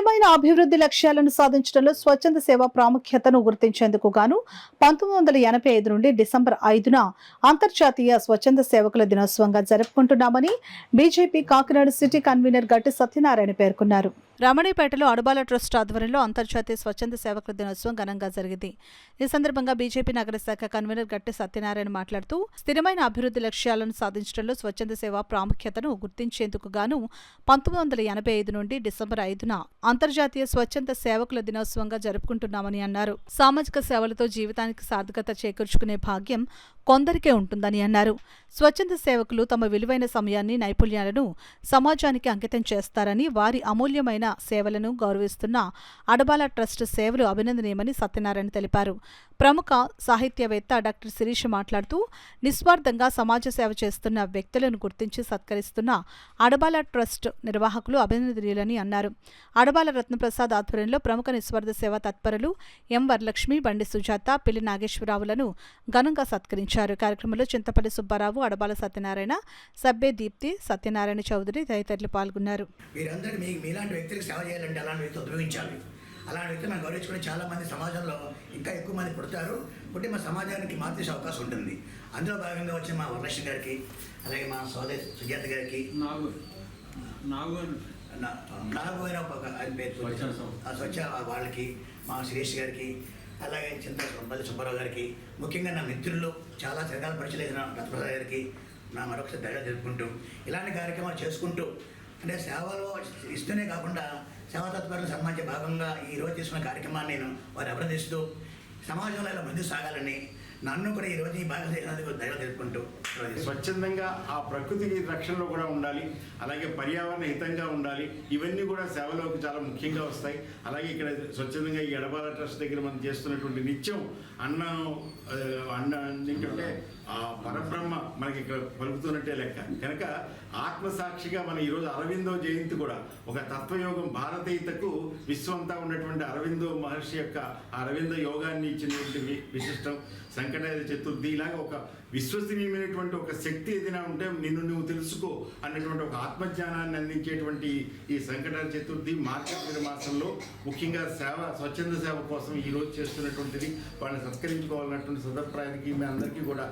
స్థిరమైన అభివృద్ధి లక్ష్యాలను సాధించడంలో స్వచ్ఛంద సేవ ప్రాముఖ్యతను గుర్తించేందుకు గాను 1985 నుండి డిసెంబర్ 5న అంతర్జాతీయ స్వచ్ఛంద సేవకుల దినోత్సవంగా జరుపుకుంటున్నామని బీజేపీ కాకినాడ సిటీ కన్వీనర్ గట్టి సత్యనారాయణ పేర్కొన్నారు. రమణీపేటలో అడబాల ట్రస్ట్ ఆధ్వర్యంలో అంతర్జాతీయ స్వచ్ఛంద సేవకుల దినోత్సవం ఘనంగా జరిగింది. ఈ సందర్భంగా బీజేపీ నగర శాఖ కన్వీనర్ గట్టి సత్యనారాయణ మాట్లాడుతూ స్థిరమైన అభివృద్ధి లక్ష్యాలను సాధించడంలో స్వచ్ఛంద సేవ ప్రాముఖ్యతను గుర్తించేందుకు గాను 1985 నుండి డిసెంబర్ 5న అంతర్జాతీయ స్వచ్ఛంద సేవకుల దినోత్సవంగా జరుపుకుంటున్నామని అన్నారు. సామాజిక సేవలతో జీవితానికి సార్థకత చేకూర్చుకునే భాగ్యం కొందరికే ఉంటుందని అన్నారు. స్వచ్ఛంద సేవకులు తమ విలువైన సమయాన్ని, నైపుణ్యాలను సమాజానికి అంకితం చేస్తారని, వారి అమూల్యమైన సేవలను గౌరవిస్తున్న అడబాల ట్రస్ట్ సేవలు అభినందనీయమని సత్యనారాయణ తెలిపారు. ప్రముఖ సాహిత్యవేత్త డాక్టర్ శిరీష మాట్లాడుతూ నిస్వార్థంగా సమాజ సేవ చేస్తున్న వ్యక్తులను గుర్తించి సత్కరిస్తున్న అడబాల ట్రస్ట్ నిర్వాహకులు అభినందనీయులని అన్నారు. అడబాల రత్నప్రసాద్ ఆధ్వర్యంలో ప్రముఖ నిస్వార్థ సేవా తత్పరులు ఎం వరలక్ష్మి, బండి సుజాత, పిల్లి నాగేశ్వరరావులను ఘనంగా సత్కరించారు. కార్యక్రమంలో చింతపల్లి సుబ్బారావు, అడబాల సత్యనారాయణ, సబ్బే దీప్తి, సత్యనారాయణ చౌదరి తదితరులు పాల్గొన్నారు. అలాంటి వ్యక్తులు మనం గౌరవించుకుని చాలామంది సమాజంలో ఇంకా ఎక్కువ మంది పుడతారు. పుట్టి మా సమాజానికి మార్చేసే అవకాశం ఉంటుంది. అందులో భాగంగా వచ్చిన మా వరలక్ష్మి గారికి, అలాగే మా సోదరి సుజాత గారికి, నాగు అయిన స్వచ్ఛ వాళ్ళకి, మా శిరీష్ గారికి, అలాగే చింతపల్లి సుబ్బారావు గారికి, ముఖ్యంగా నా మిత్రులు చాలా చిరకాల పరిచయం రత్నప్రసాద్ గారికి నా మరొకసారి ధైర్యం జరుపుకుంటూ ఇలాంటి కార్యక్రమాలు చేసుకుంటూ అంటే సేవలు ఇస్తూనే కాకుండా సేవా తత్పరులను సన్మానించే భాగంగా ఈరోజు తీసుకున్న కార్యక్రమాన్ని నేను వారు అభినందిస్తూ సమాజంలో ఇలా ముందుకు సాగాలని నన్ను కూడా ఈరోజు ఈ భాగం చేసినందుకు ధైర్యం తెలుపుకుంటూ స్వచ్ఛందంగా ఆ ప్రకృతికి రక్షణలో కూడా ఉండాలి, అలాగే పర్యావరణ హితంగా ఉండాలి. ఇవన్నీ కూడా సేవలోకి చాలా ముఖ్యంగా వస్తాయి. అలాగే ఇక్కడ స్వచ్ఛందంగా ఈ ఎడబాల ట్రస్ట్ దగ్గర మనం చేస్తున్నటువంటి నిత్యం అన్న ఏంటంటే ఆ పరబ్రహ్మ మనకి ఇక్కడ పలుకుతున్నట్టే లెక్క. కనుక ఆత్మసాక్షిగా మన ఈరోజు అరవిందో జయంతి కూడా ఒక తత్వయోగం భారతీయతకు విశ్వంతా ఉన్నటువంటి అరవిందో మహర్షి యొక్క అరవింద యోగాన్ని ఇచ్చినటువంటి విశిష్టం. సంకటాయుధ చతుర్థి ఇలాగ ఒక విశ్వసనీయమైనటువంటి ఒక శక్తి ఏదైనా ఉంటే నిన్ను నువ్వు తెలుసుకో అన్నటువంటి ఒక ఆత్మజ్ఞానాన్ని అందించేటువంటి ఈ సంకటాయుధ చతుర్థి మార్గశిర మాసంలో ముఖ్యంగా స్వచ్ఛంద సేవ కోసం ఈరోజు చేస్తున్నటువంటిది వాళ్ళని సత్కరించుకోవాలన్నటువంటి సదభిప్రాయానికి మీ అందరికీ కూడా